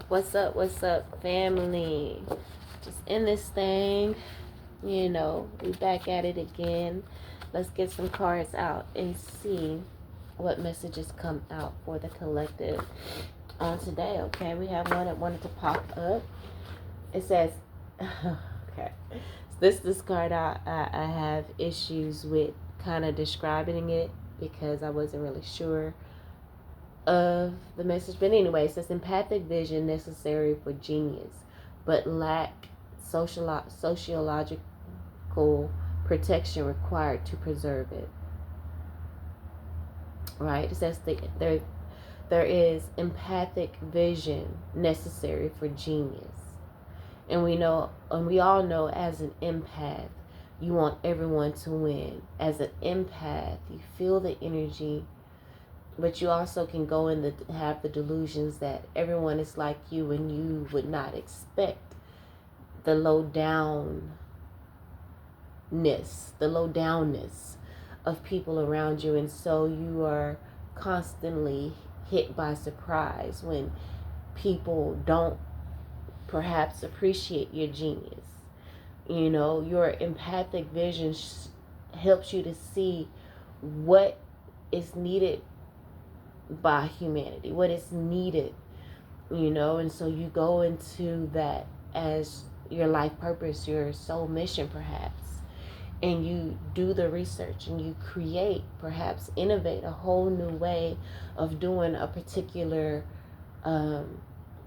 What's up, family? Just in this thing, we back at it again. Let's get some cards out and see what messages come out for the collective on today. Okay, we have one that wanted to pop up. It says, okay, this card I have issues with kind of describing it because I wasn't really sure of the message. But anyway, it says empathic vision necessary for genius, but lack sociological protection required to preserve it. Right? It says there is empathic vision necessary for genius. And we all know as an empath, you want everyone to win. As an empath, you feel the energy, but you also can go in have the delusions that everyone is like you, and you would not expect the low downness of people around you, and so you are constantly hit by surprise when people don't perhaps appreciate your genius. Your empathic vision helps you to see what is needed by humanity, what is needed, and so you go into that as your life purpose, your soul mission perhaps, and you do the research and you create, perhaps innovate a whole new way of doing a particular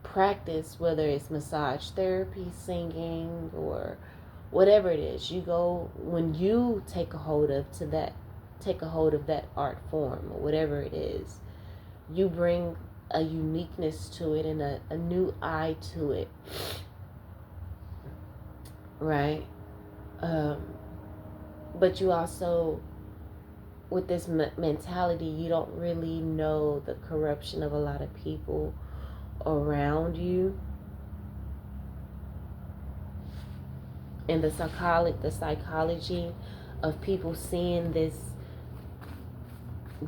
practice, whether it's massage therapy, singing, or whatever it is. When you take a hold of that art form or whatever it is, you bring a uniqueness to it and a new eye to it, right? But you also, with this mentality, you don't really know the corruption of a lot of people around you, and the psychology of people seeing this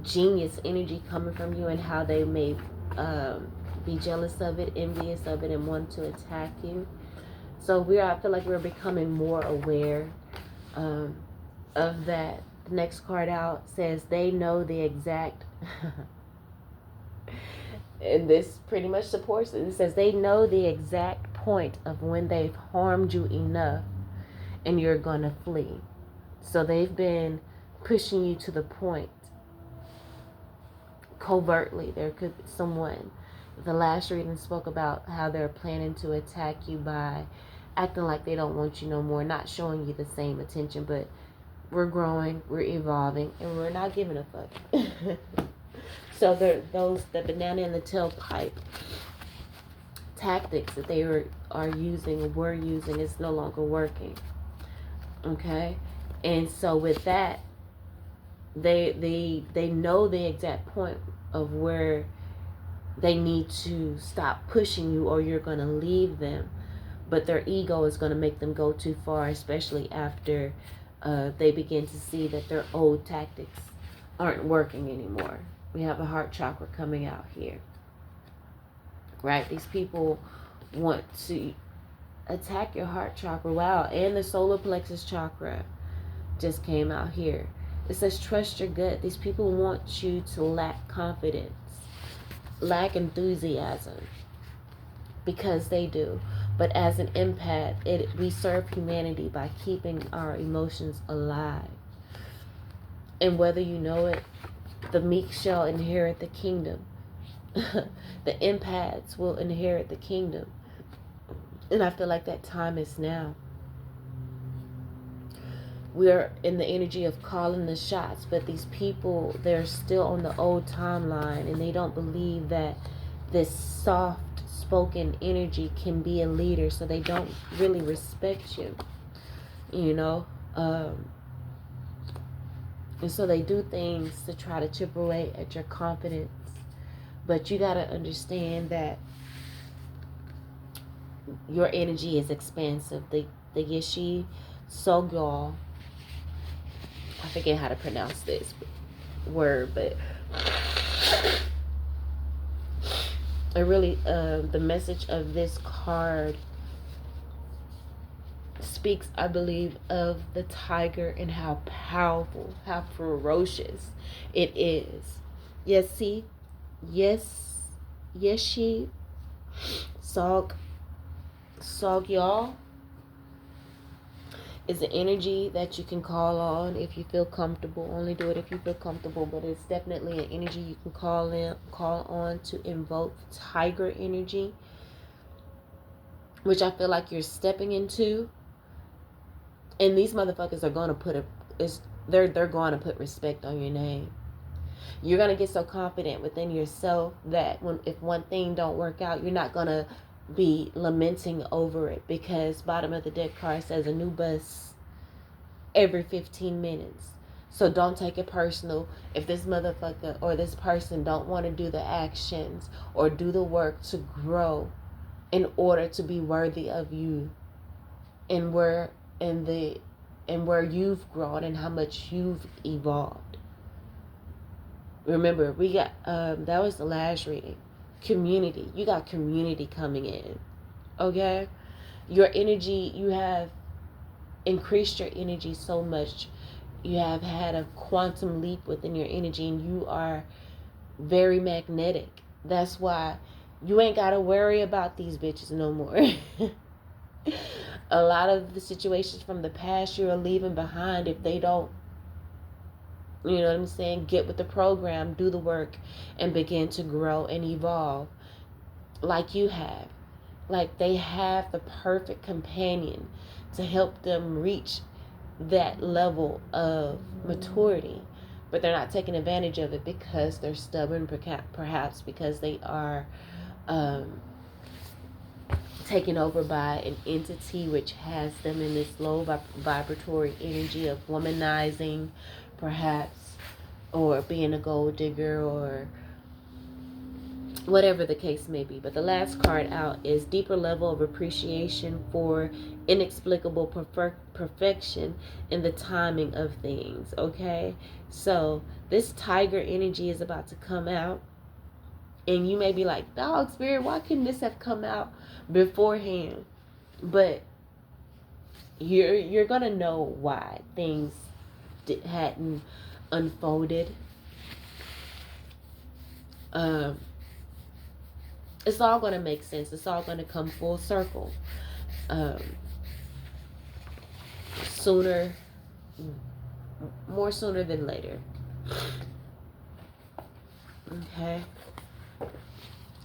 genius energy coming from you, and how they may be jealous of it, envious of it, and want to attack you. So I feel like we're becoming more aware of that. The next card out says they know the exact and this pretty much supports it. It says they know the exact point of when they've harmed you enough and you're gonna flee. So they've been pushing you to the point covertly. There could be someone, the last reading spoke about how they're planning to attack you by acting like they don't want you no more, not showing you the same attention, but we're growing, we're evolving, and we're not giving a fuck. So the banana in the tailpipe tactics that they were using is no longer working. Okay? And so with that, they know the exact point of where they need to stop pushing you, or you're going to leave them. But their ego is going to make them go too far, especially after they begin to see that their old tactics aren't working anymore. We have a heart chakra coming out here, right? These people want to attack your heart chakra. Wow. And the solar plexus chakra just came out here. It says trust your gut. These people want you to lack confidence, lack enthusiasm, because they do. But as an empath, we serve humanity by keeping our emotions alive. And whether you know it, the meek shall inherit the kingdom. The empaths will inherit the kingdom. And I feel like that time is now. We're in the energy of calling the shots, but these people, they're still on the old timeline, and they don't believe that this soft spoken energy can be a leader, so they don't really respect you, and so they do things to try to chip away at your confidence. But you got to understand that your energy is expansive. The Yeshi Sogyal, I forget how to pronounce this word, but It really, the message of this card speaks, I believe, of the tiger and how powerful, how ferocious it is. Yes, see? Yes. Yes, she. Sog. Sog, y'all. Is an energy that you can call on if you feel comfortable. Only do it if you feel comfortable, but it's definitely an energy you can call on to invoke tiger energy, which I feel like you're stepping into. And these motherfuckers are gonna they're going to put respect on your name. You're gonna get so confident within yourself that if one thing don't work out, you're not gonna be lamenting over it, because bottom of the deck card says a new bus every 15 minutes. So don't take it personal if this motherfucker or this person don't want to do the actions or do the work to grow in order to be worthy of you, and where you've grown and how much you've evolved. Remember, we got that was the last reading. Community. You got community coming in. Okay? Your energy, you have increased your energy so much. You have had a quantum leap within your energy, and you are very magnetic. That's why you ain't got to worry about these bitches no more. A lot of the situations from the past you're leaving behind if they don't, you know what I'm saying, get with the program, do the work, and begin to grow and evolve like you have. Like they have the perfect companion to help them reach that level of maturity, but they're not taking advantage of it because they're stubborn, perhaps because they are taken over by an entity which has them in this low vibratory energy of womanizing, perhaps, or being a gold digger, or whatever the case may be. But the last card out is deeper level of appreciation for inexplicable perfection in the timing of things. Okay, so this tiger energy is about to come out, and you may be like, dog spirit, why couldn't this have come out beforehand? But you're gonna know why things hadn't unfolded. It's all going to make sense. It's all going to come full circle. More sooner than later. Okay.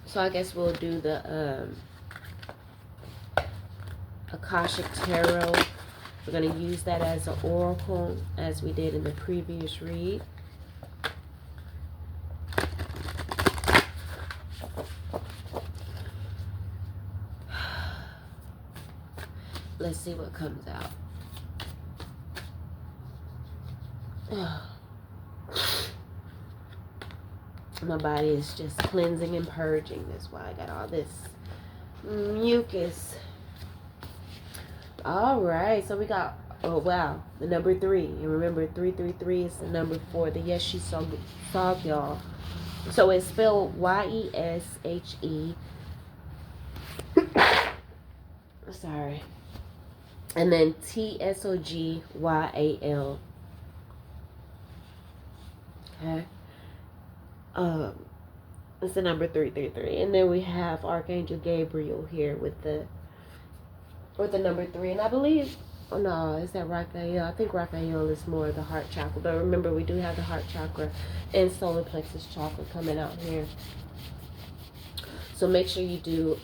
So I guess we'll do the Akashic Tarot. We're going to use that as an oracle as we did in the previous read. Let's see what comes out. My body is just cleansing and purging. That's why I got all this mucus. All right, so we got, oh wow, the number 3. And remember, 333 is the number for the yes, she saw, y'all. So it's spelled Y-E-S-H-E. Sorry. And then T-S-O-G-Y-A-L. Okay. It's the number 333. And then we have Archangel Gabriel here with the number 3. And I believe, oh no, is that Raphael? I think Raphael is more the heart chakra. But remember, we do have the heart chakra and solar plexus chakra coming out here. So make sure you do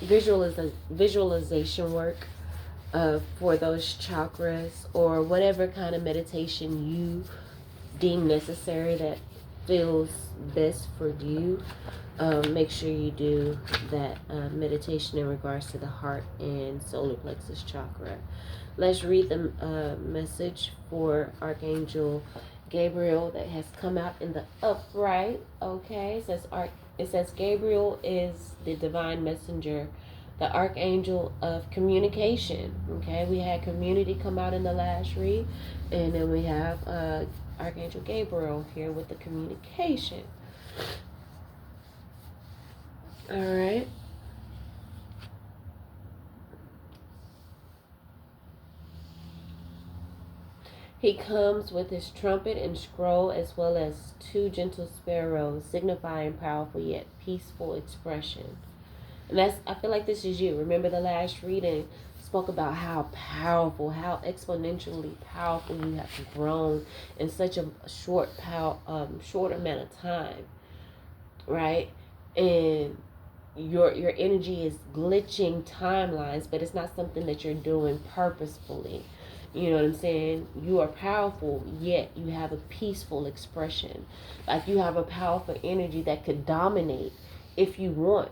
visualization work for those chakras, or whatever kind of meditation you deem necessary that feels best for you. Make sure you do that meditation in regards to the heart and solar plexus chakra. Let's read the message for Archangel Gabriel that has come out in the upright. Okay, it says Gabriel is the divine messenger, the archangel of communication. Okay, we had community come out in the last read, and then we have Archangel Gabriel here with the communication. All right. He comes with his trumpet and scroll, as well as two gentle sparrows, signifying powerful yet peaceful expression. And that's, I feel like this is you. Remember the last reading spoke about how powerful, how exponentially powerful you have grown in such a short amount of time, right? And your energy is glitching timelines, but it's not something that you're doing purposefully. You know what I'm saying? You are powerful, yet you have a peaceful expression. Like you have a powerful energy that could dominate if you want.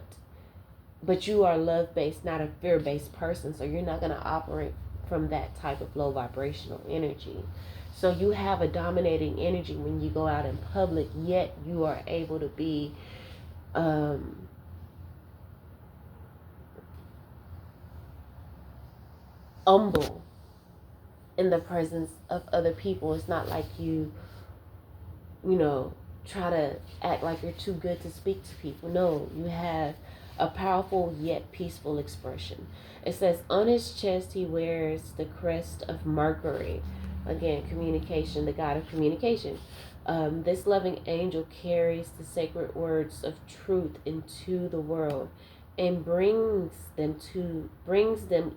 But you are love based, not a fear based person. So you're not going to operate from that type of low vibrational energy. So you have a dominating energy when you go out in public, yet you are able to be humble in the presence of other people. It's not like you know, try to act like you're too good to speak to people. No, you have a powerful yet peaceful expression. It says, on his chest he wears the crest of Mercury. Again, communication, the god of communication. This loving angel carries the sacred words of truth into the world and brings them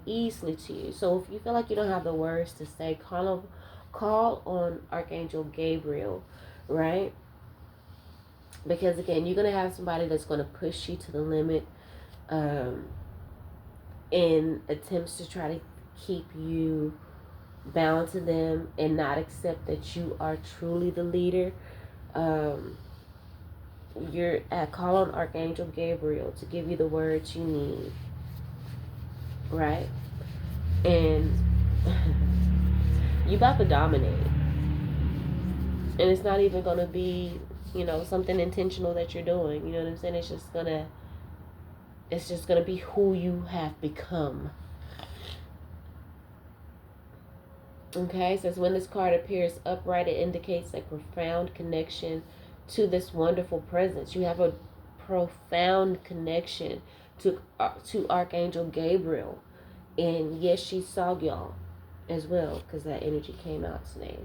easily to you. So if you feel like you don't have the words to say, call on Archangel Gabriel, right? Because again, you're going to have somebody that's going to push you to the limit in attempts to try to keep you bound to them and not accept that you are truly the leader. You're at call on Archangel Gabriel to give you the words you need, right? And you about to dominate, and it's not even going to be, you know, something intentional that you're doing. You know what I'm saying? It's just gonna be who you have become. Okay, it says when this card appears upright, it indicates a profound connection to this wonderful presence. You have a profound connection to Archangel Gabriel, and yes, she saw y'all as well because that energy came out today.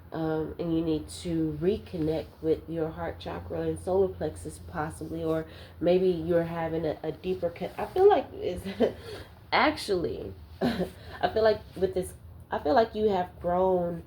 And you need to reconnect with your heart chakra and solar plexus possibly, or maybe you're having a deeper I feel like it's actually I feel like with this, I feel like you have grown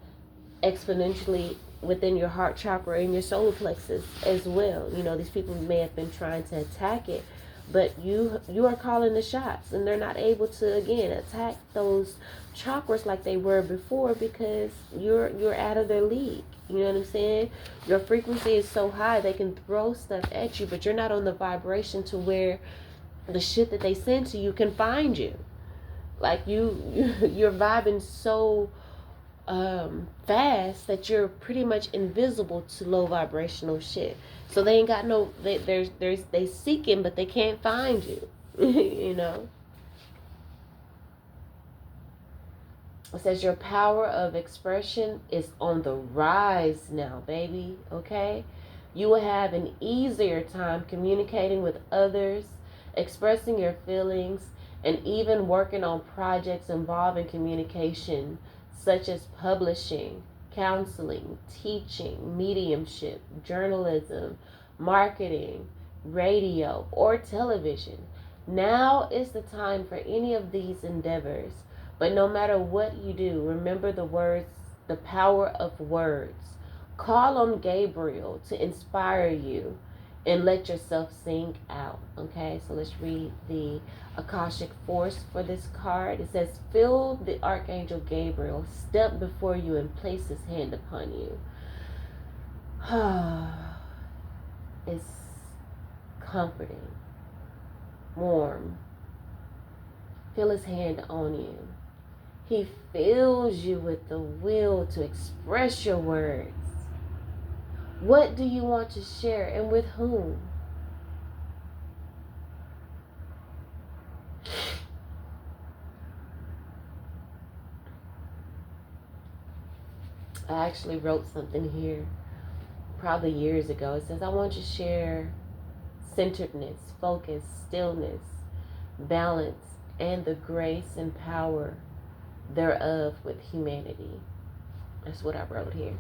exponentially within your heart chakra and your solar plexus as well. You know, these people may have been trying to attack it, but you are calling the shots, and they're not able to again attack those chakras like they were before because you're out of their league. You know what I'm saying? Your frequency is so high they can throw stuff at you, but you're not on the vibration to where the shit that they send to you can find you. Like you're vibing so fast that you're pretty much invisible to low vibrational shit. So they ain't got no they seeking, but they can't find you. You know. It says your power of expression is on the rise now, baby. Okay, you will have an easier time communicating with others, expressing your feelings, and even working on projects involving communication, such as publishing, counseling, teaching, mediumship, journalism, marketing, radio, or television. Now is the time for any of these endeavors. But no matter what you do, remember the power of words. Call on Gabriel to inspire you and let yourself sing out. Okay, so let's read the Akashic Force for this card. It says, feel the Archangel Gabriel step before you and place his hand upon you. It's comforting, warm. Feel his hand on you. He fills you with the will to express your words. What do you want to share and with whom? I actually wrote something here probably years ago. It says, I want you to share centeredness, focus, stillness, balance, and the grace and power thereof with humanity. That's what I wrote here.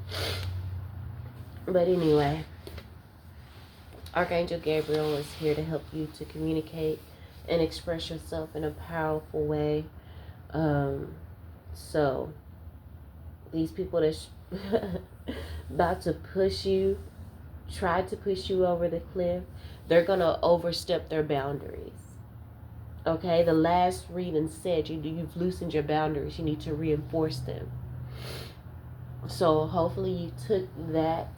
But anyway, Archangel Gabriel is here to help you to communicate and express yourself in a powerful way. So these people that's about to push you, try to push you over the cliff, they're going to overstep their boundaries. Okay, the last reading said you've loosened your boundaries. You need to reinforce them. So hopefully you took that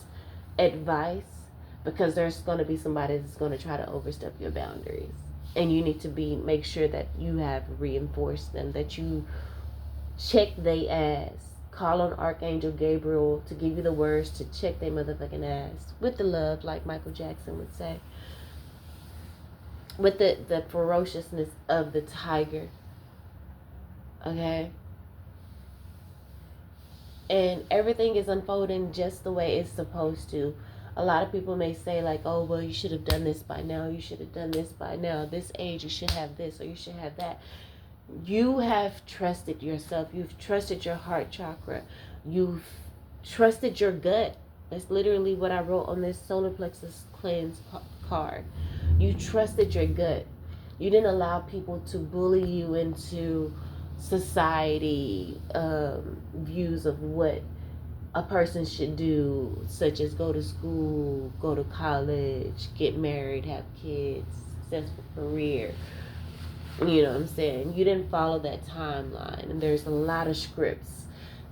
advice, because there's going to be somebody that's going to try to overstep your boundaries. And you need to make sure that you have reinforced them, that you check they ass. Call on Archangel Gabriel to give you the words to check they motherfucking ass. With the love, like Michael Jackson would say. With the ferociousness of the tiger. Okay? And everything is unfolding just the way it's supposed to. A lot of people may say like, oh, well, you should have done this by now. You should have done this by now. This age, you should have this or you should have that. You have trusted yourself. You've trusted your heart chakra. You've trusted your gut. That's literally what I wrote on this solar plexus cleanse card. You trusted your gut. You didn't allow people to bully you into society views of what a person should do, such as go to school, go to college, get married, have kids, successful career. You know what I'm saying? You didn't follow that timeline. And there's a lot of scripts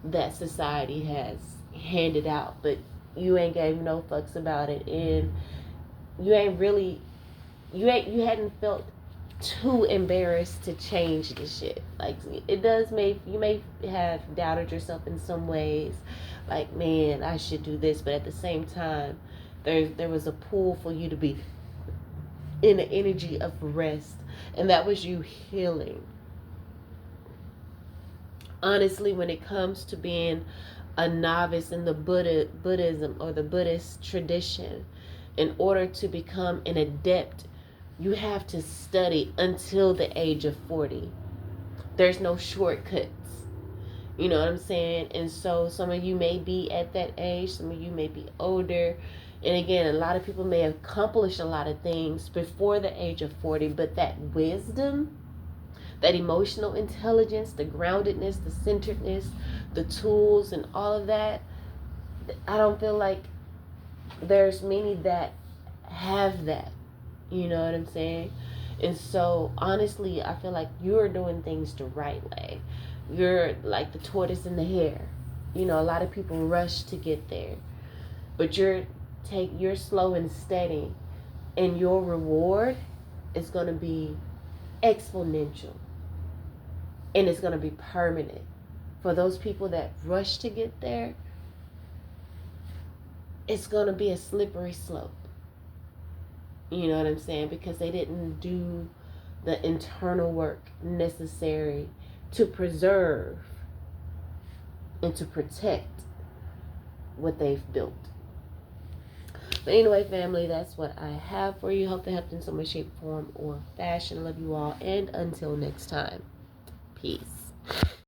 that society has handed out, but you ain't gave no fucks about it. And you hadn't felt too embarrassed to change the shit. Like, you may have doubted yourself in some ways, like, man, I should do this, but at the same time, there was a pull for you to be in the energy of rest, and that was you healing. Honestly, when it comes to being a novice in the Buddhism or the Buddhist tradition, in order to become an adept, you have to study until the age of 40. There's no shortcuts. You know what I'm saying? And so some of you may be at that age, some of you may be older. And again, a lot of people may have accomplished a lot of things before the age of 40, but that wisdom, that emotional intelligence, the groundedness, the centeredness, the tools, and all of that, I don't feel like there's many that have that. You know what I'm saying? And so, honestly, I feel like you're doing things the right way. You're like the tortoise and the hare. You know, a lot of people rush to get there. But you're slow and steady. And your reward is going to be exponential. And it's going to be permanent. For those people that rush to get there, it's going to be a slippery slope. You know what I'm saying? Because they didn't do the internal work necessary to preserve and to protect what they've built. But anyway, family, that's what I have for you. Hope it helped in some way, shape, form, or fashion. Love you all, and until next time.